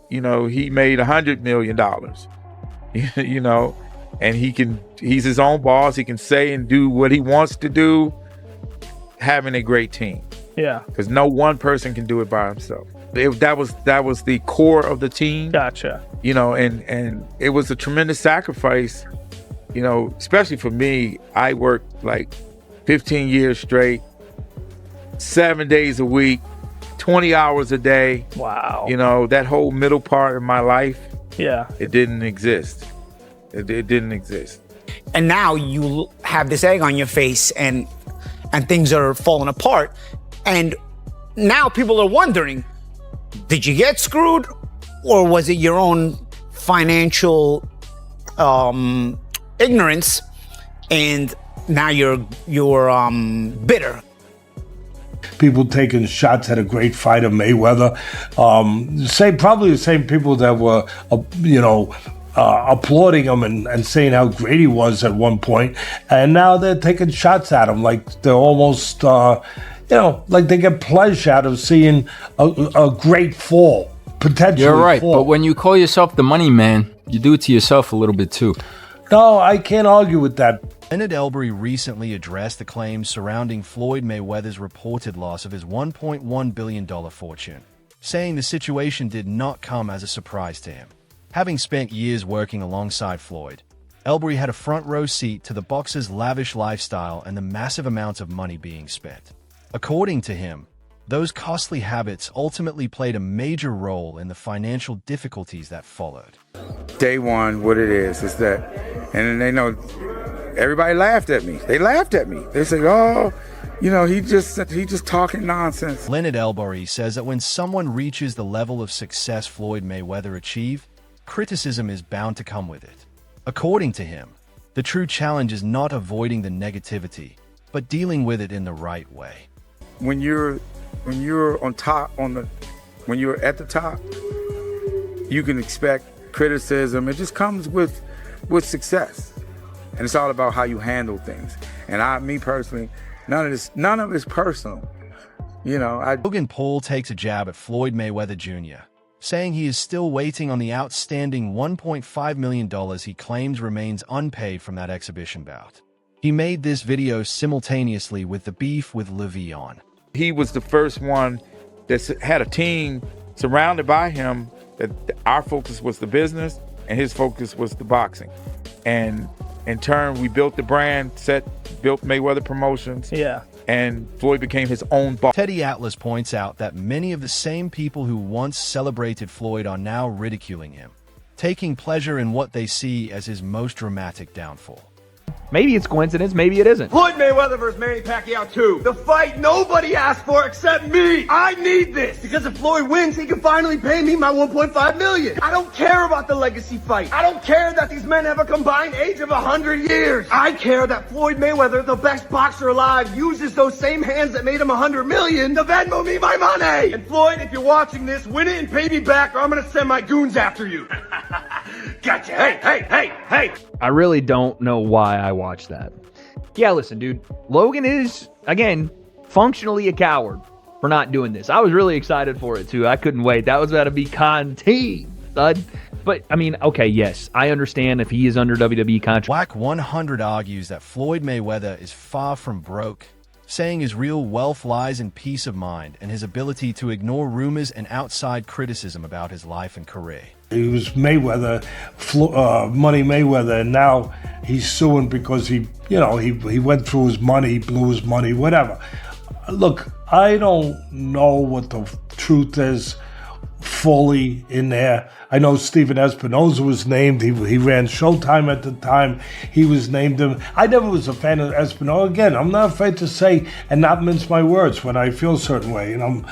you know, he made $100 million, you know, and he's his own boss. He can say and do what he wants to do, having a great team. Yeah. Because no one person can do it by himself. That was the core of the team. Gotcha. You know, and it was a tremendous sacrifice, you know, especially for me. I worked like 15 years straight, 7 days a week, 20 hours a day. Wow. You know, that whole middle part of my life, yeah, it didn't exist. It didn't exist. And now you have this egg on your face and things are falling apart. And now people are wondering, did you get screwed, or was it your own financial ignorance, and now you're bitter? People taking shots at a great fighter, Mayweather. Probably the same people that were, applauding him and saying how great he was at one point, and now they're taking shots at him like they're almost, like they get pleasure out of seeing a great fall, potentially. You're right, fall. but when you call yourself the money man, you do it to yourself a little bit too. No, I can't argue with that. Leonard Ellerbe recently addressed the claims surrounding Floyd Mayweather's reported loss of his $1.1 billion fortune, saying the situation did not come as a surprise to him. Having spent years working alongside Floyd, Ellerbe had a front-row seat to the boxer's lavish lifestyle and the massive amounts of money being spent. According to him, those costly habits ultimately played a major role in the financial difficulties that followed. Day one, what it is that, and they know, everybody laughed at me. They laughed at me. They said, oh, you know, he just talking nonsense. Leonard Ellerbe says that when someone reaches the level of success Floyd Mayweather achieved, criticism is bound to come with it. According to him, the true challenge is not avoiding the negativity, but dealing with it in the right way. When you're on top, when you're at the top, you can expect criticism. It just comes with success, and it's all about how you handle things. And me personally, none of it's personal. You know, Logan Paul takes a jab at Floyd Mayweather Jr., saying he is still waiting on the outstanding $1.5 million he claims remains unpaid from that exhibition bout. He made this video simultaneously with the beef with Le'Veon. He was the first one that had a team surrounded by him, that our focus was the business and his focus was the boxing. And in turn, we built the brand, built Mayweather Promotions. Yeah. And Floyd became his own boss. Teddy Atlas points out that many of the same people who once celebrated Floyd are now ridiculing him, taking pleasure in what they see as his most dramatic downfall. Maybe it's coincidence, maybe it isn't. Floyd Mayweather versus Manny Pacquiao 2. The fight nobody asked for except me. I need this. Because if Floyd wins, he can finally pay me my $1.5 million. I don't care about the legacy fight. I don't care that these men have a combined age of 100 years. I care that Floyd Mayweather, the best boxer alive, uses those same hands that made him 100 million to Venmo me my money. And Floyd, if you're watching this, win it and pay me back or I'm going to send my goons after you. Gotcha. Hey. I really don't know why I watched that. Yeah, listen, dude. Logan is, again, functionally a coward for not doing this. I was really excited for it, too. I couldn't wait. That was about to be content, stud. But, I mean, okay, yes, I understand if he is under WWE contract. Black 100 argues that Floyd Mayweather is far from broke, saying his real wealth lies in peace of mind and his ability to ignore rumors and outside criticism about his life and career. He was Mayweather, Money Mayweather, and now he's suing because he went through his money, blew his money, whatever. Look, I don't know what the truth is fully in there. I know Steven Espinoza was named. He ran Showtime at the time. He was named him. I never was a fan of Espinoza. Again, I'm not afraid to say and not mince my words when I feel a certain way. And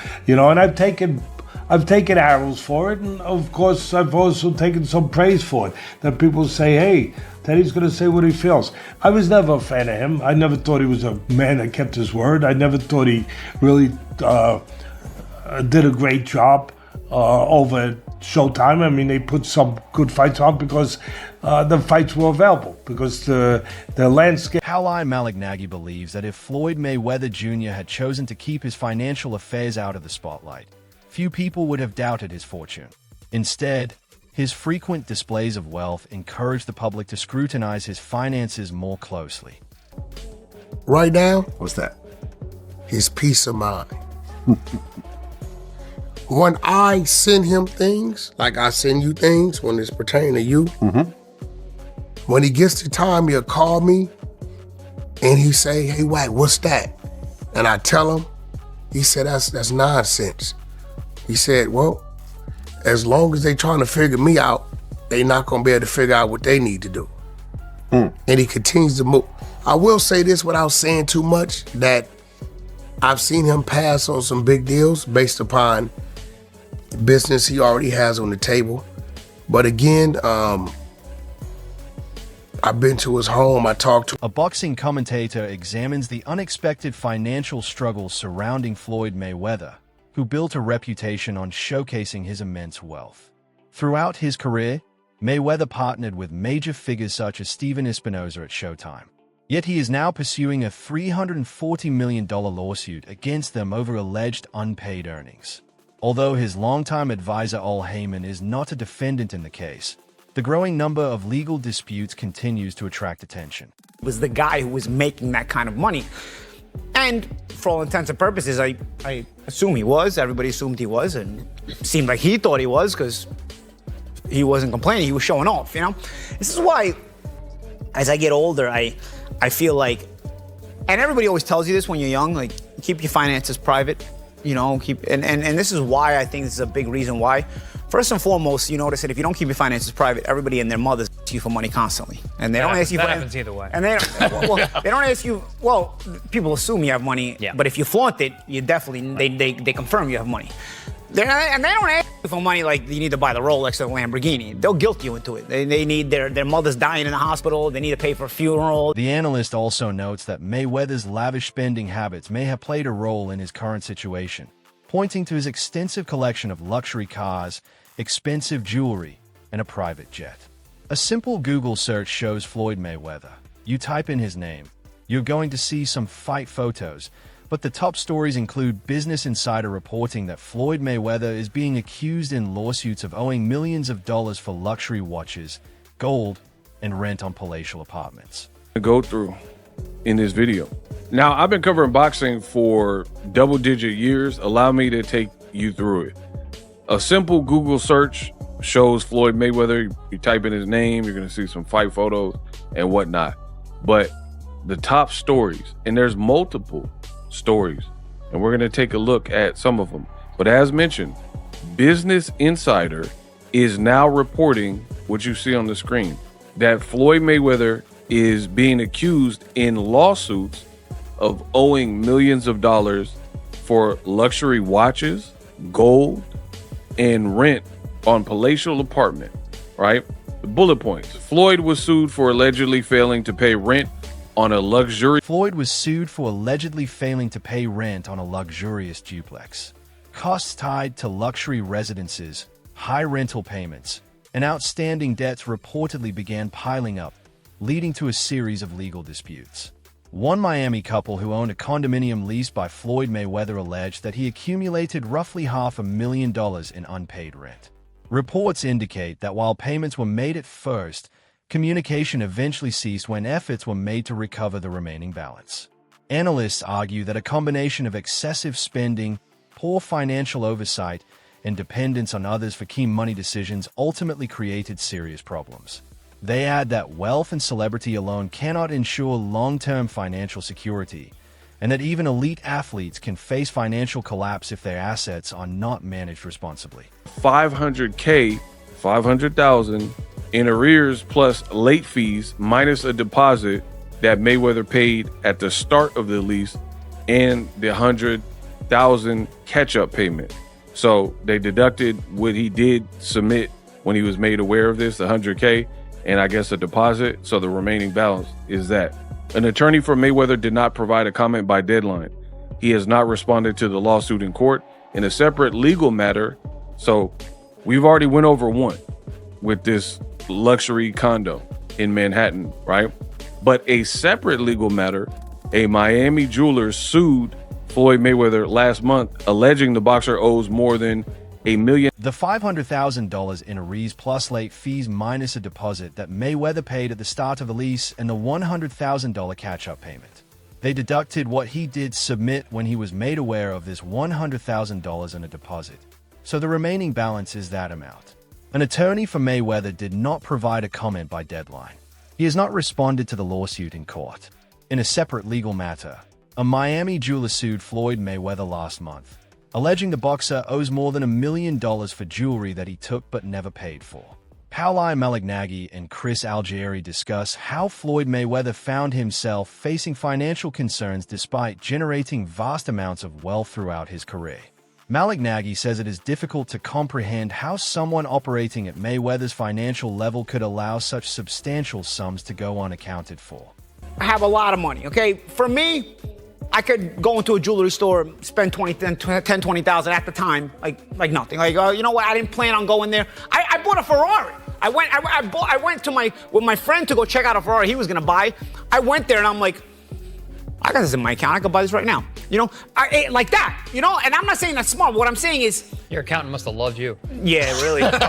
I've taken arrows for it, and of course I've also taken some praise for it. That people say, hey, Teddy's going to say what he feels. I was never a fan of him. I never thought he was a man that kept his word. I never thought he really did a great job over at Showtime. I mean, they put some good fights on because the fights were available, because the landscape. Howlai Malignaggi believes that if Floyd Mayweather Jr. had chosen to keep his financial affairs out of the spotlight, few people would have doubted his fortune. Instead, his frequent displays of wealth encourage the public to scrutinize his finances more closely. Right now, What's that? his peace of mind. When I send him things, like I send you things when it's pertaining to you, when he gets the time, he'll call me and he say, "Hey, Wack, what's that?" And I tell him, he said, that's nonsense. He said, well, as long as they trying to figure me out, they not gonna be able to figure out what they need to do. And he continues to move. I will say this without saying too much, that I've seen him pass on some big deals based upon business he already has on the table. But again, I've been to his home, I talked to A boxing commentator examines the unexpected financial struggles surrounding Floyd Mayweather, who built a reputation on showcasing his immense wealth. Throughout his career, Mayweather partnered with major figures such as Steven Espinoza at Showtime. Yet he is now pursuing a $340 million lawsuit against them over alleged unpaid earnings. Although his longtime advisor Al Heyman is not a defendant in the case, the growing number of legal disputes continues to attract attention. Was the guy who was making that kind of money. And for all intents and purposes, I assume he was. Everybody assumed he was, and it seemed like he thought he was because he wasn't complaining. He was showing off, you know? This is why, as I get older, I feel like, and everybody always tells you this when you're young, like, keep your finances private, you know, and this is why I think this is a big reason why. First and foremost, you notice that if you don't keep your finances private, everybody and their mothers ask you for money constantly, and they don't ask you. That happens either way. And they don't ask you. Well, people assume you have money, but if you flaunt it, you definitely they confirm you have money. And they don't ask you for money like you need to buy the Rolex or the Lamborghini. They'll guilt you into it. They need their mother's dying in the hospital. They need to pay for a funeral. The analyst also notes that Mayweather's lavish spending habits may have played a role in his current situation, pointing to his extensive collection of luxury cars, expensive jewelry, and a private jet. A simple Google search shows Floyd Mayweather. You type in his name, you're going to see some fight photos, but the top stories include Business Insider reporting that Floyd Mayweather is being accused in lawsuits of owing millions of dollars for luxury watches, gold, and rent on palatial apartments. Go through in this video. Now, I've been covering boxing for double-digit years. Allow me to take you through it. A simple Google search shows Floyd Mayweather. You type in his name, you're going to see some fight photos and whatnot. But the top stories, and there's multiple stories, and we're going to take a look at some of them. But as mentioned, Business Insider is now reporting what you see on the screen, that Floyd Mayweather is being accused in lawsuits of owing millions of dollars for luxury watches, gold, and rent on palatial apartment, right? The bullet points. Floyd was sued for allegedly failing to pay rent on a luxurious duplex. Costs tied to luxury residences, high rental payments, and outstanding debts reportedly began piling up, leading to a series of legal disputes. One Miami couple who owned a condominium leased by Floyd Mayweather alleged that he accumulated roughly $500,000 in unpaid rent. Reports indicate that while payments were made at first, communication eventually ceased when efforts were made to recover the remaining balance. Analysts argue that a combination of excessive spending, poor financial oversight, and dependence on others for key money decisions ultimately created serious problems. They add that wealth and celebrity alone cannot ensure long-term financial security, and that even elite athletes can face financial collapse if their assets are not managed responsibly. $500K, $500,000 in arrears plus late fees minus a deposit that Mayweather paid at the start of the lease and the $100,000 catch-up payment. So they deducted what he did submit when he was made aware of this, the $100K, and I guess a deposit. So the remaining balance is that. An attorney for Mayweather did not provide a comment by deadline. He has not responded to the lawsuit in court. In a separate legal matter, so we've already went over one with this luxury condo in Manhattan, right? But a separate legal matter, a Miami jeweler sued Floyd Mayweather last month, alleging the boxer owes more than $1 million. The $500,000 in arrears plus late fees minus a deposit that Mayweather paid at the start of the lease and the $100,000 catch-up payment. They deducted what he did submit when he was made aware of this $100,000 in a deposit. So the remaining balance is that amount. An attorney for Mayweather did not provide a comment by deadline. He has not responded to the lawsuit in court. In a separate legal matter, a Miami jeweler sued Floyd Mayweather last month, alleging the boxer owes more than $1 million for jewelry that he took but never paid for. Paoli Malignaggi and Chris Algieri discuss how Floyd Mayweather found himself facing financial concerns despite generating vast amounts of wealth throughout his career. Malignaggi says it is difficult to comprehend how someone operating at Mayweather's financial level could allow such substantial sums to go unaccounted for. I have a lot of money, okay? For me, I could go into a jewelry store, spend 20,000 at the time, like nothing. Like, you know what? I didn't plan on going there. I bought a Ferrari. I went with my friend to go check out a Ferrari he was gonna buy. I went there and I'm like, I got this in my account. I could buy this right now. You know, like that. You know, and I'm not saying that's smart. What I'm saying is, your accountant must have loved you. Yeah, really. But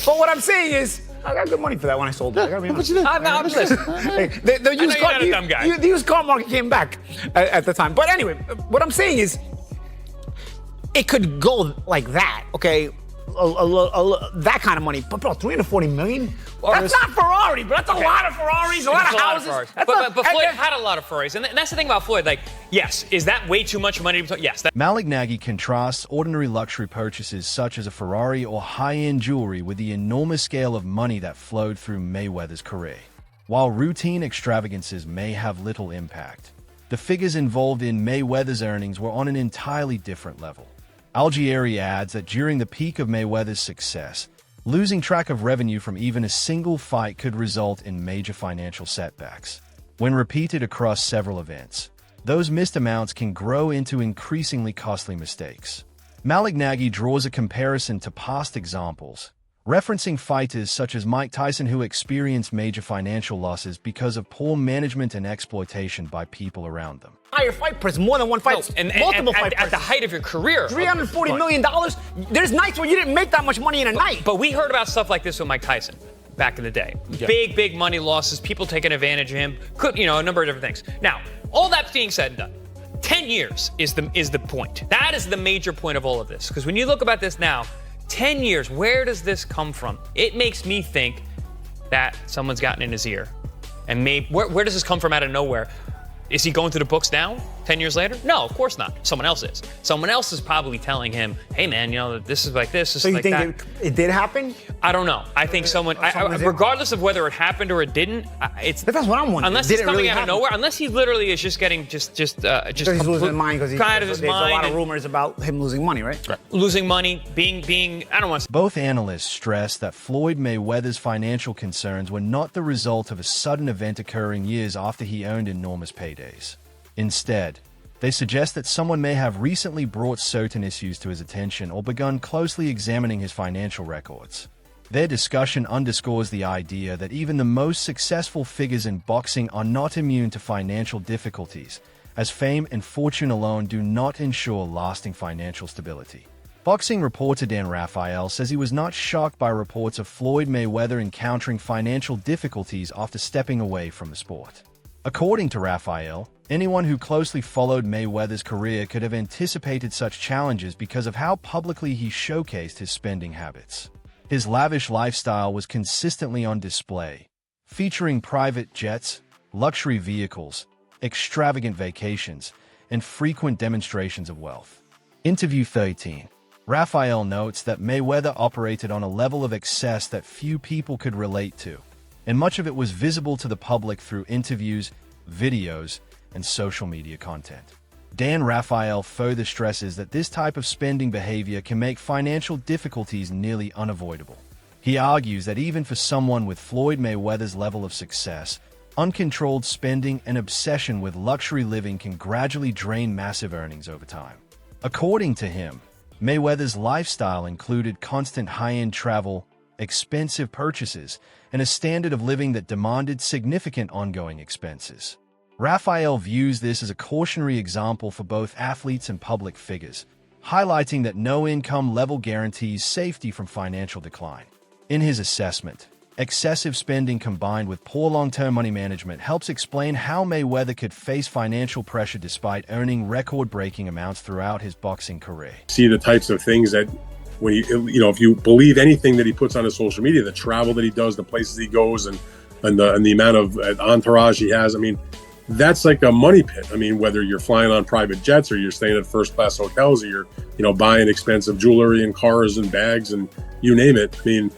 what I'm saying is, I got good money for that when I sold it. I gotta be honest. I'm listening. The used car market came back at the time. But anyway, what I'm saying is, it could go like that, okay? That kind of money. But bro, $340 million? That's not Ferrari, but that's a lot of Ferraris, a lot of houses. But Floyd had a lot of Ferraris. And that's the thing about Floyd. Like, yes, is that way too much money? Yes. Malignaggi contrasts ordinary luxury purchases such as a Ferrari or high-end jewelry with the enormous scale of money that flowed through Mayweather's career. While routine extravagances may have little impact, the figures involved in Mayweather's earnings were on an entirely different level. Algieri adds that during the peak of Mayweather's success, losing track of revenue from even a single fight could result in major financial setbacks. When repeated across several events, those missed amounts can grow into increasingly costly mistakes. Malignaggi draws a comparison to past examples, referencing fighters such as Mike Tyson who experienced major financial losses because of poor management and exploitation by people around them. Higher fight price, more than one fight, multiple fight at the height of your career. $340 million. There's nights where you didn't make that much money in a night. But we heard about stuff like this with Mike Tyson back in the day. Yeah. Big money losses, people taking advantage of him, a number of different things. Now, all that being said and done, 10 years is the point. That is the major point of all of this. Because when you look about this now, 10 years, where does this come from? It makes me think that someone's gotten in his ear. And maybe, where does this come from out of nowhere? Is he going through the books now, 10 years later? No, of course not. Someone else is. Someone else is probably telling him, hey man, this is like this, this is like that. So you think it did happen? I don't know. I think regardless of whether it happened or it didn't, that's what I'm wondering. Unless it's coming out of nowhere, unless he literally is just getting just he's losing his mind because there's a lot of rumors about him losing money, right? Losing money, being I don't want to. Both analysts stress that Floyd Mayweather's financial concerns were not the result of a sudden event occurring years after he earned enormous paydays. Instead, they suggest that someone may have recently brought certain issues to his attention or begun closely examining his financial records. Their discussion underscores the idea that even the most successful figures in boxing are not immune to financial difficulties, as fame and fortune alone do not ensure lasting financial stability. Boxing reporter Dan Raphael says he was not shocked by reports of Floyd Mayweather encountering financial difficulties after stepping away from the sport. According to Raphael, anyone who closely followed Mayweather's career could have anticipated such challenges because of how publicly he showcased his spending habits. His lavish lifestyle was consistently on display, featuring private jets, luxury vehicles, extravagant vacations, and frequent demonstrations of wealth. Interview 13. Raphael notes that Mayweather operated on a level of excess that few people could relate to, and much of it was visible to the public through interviews, videos, and social media content. Dan Raphael further stresses that this type of spending behavior can make financial difficulties nearly unavoidable. He argues that even for someone with Floyd Mayweather's level of success, uncontrolled spending and obsession with luxury living can gradually drain massive earnings over time. According to him, Mayweather's lifestyle included constant high-end travel, expensive purchases, and a standard of living that demanded significant ongoing expenses. Raphael views this as a cautionary example for both athletes and public figures, highlighting that no income level guarantees safety from financial decline. In his assessment, excessive spending combined with poor long-term money management helps explain how Mayweather could face financial pressure despite earning record-breaking amounts throughout his boxing career. See the types of things that when if you believe anything that he puts on his social media, the travel that he does, the places he goes, and the amount of entourage he has, I mean, that's like a money pit. I mean, whether you're flying on private jets or you're staying at first-class hotels or you're buying expensive jewelry and cars and bags and you name it. I mean,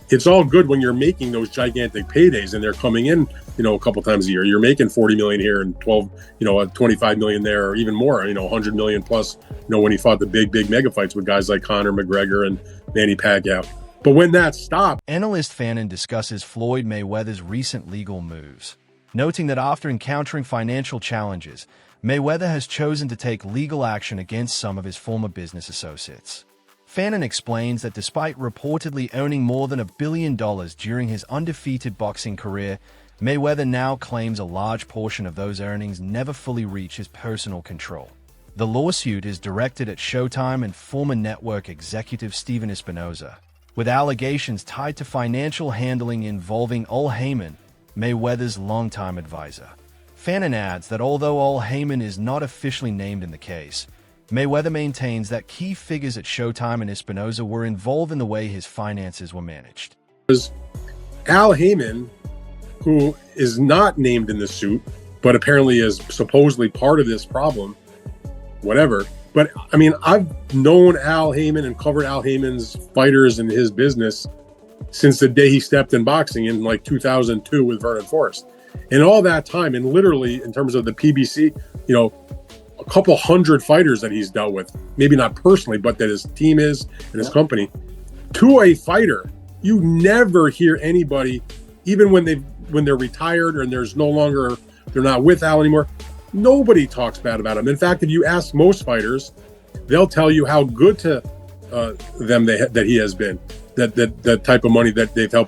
it's all good when you're making those gigantic paydays and they're coming in, a couple times a year. You're making 40 million here and 25 million there, or even more, 100 million plus, when he fought the big mega fights with guys like Conor McGregor and Manny Pacquiao. But when that stopped, analyst Fannin discusses Floyd Mayweather's recent legal moves, noting that after encountering financial challenges, Mayweather has chosen to take legal action against some of his former business associates. Fannin explains that despite reportedly owning more than $1 billion during his undefeated boxing career, Mayweather now claims a large portion of those earnings never fully reach his personal control. The lawsuit is directed at Showtime and former network executive Steven Espinoza, with allegations tied to financial handling involving Al Heyman, Mayweather's longtime advisor. Fannin adds that although Al Heyman is not officially named in the case, Mayweather maintains that key figures at Showtime and Espinoza were involved in the way his finances were managed. Al Heyman, who is not named in the suit, but apparently is supposedly part of this problem, whatever. But I mean, I've known Al Heyman and covered Al Heyman's fighters and his business since the day he stepped in boxing in like 2002 with Vernon Forrest. And all that time, and literally in terms of the PBC, a couple hundred fighters that he's dealt with, maybe not personally, but that his team is and his company. To a fighter, you never hear anybody, even when they're retired and they're not with Al anymore, nobody talks bad about him. In fact, if you ask most fighters, they'll tell you how good to them that he has been, that type of money that they've helped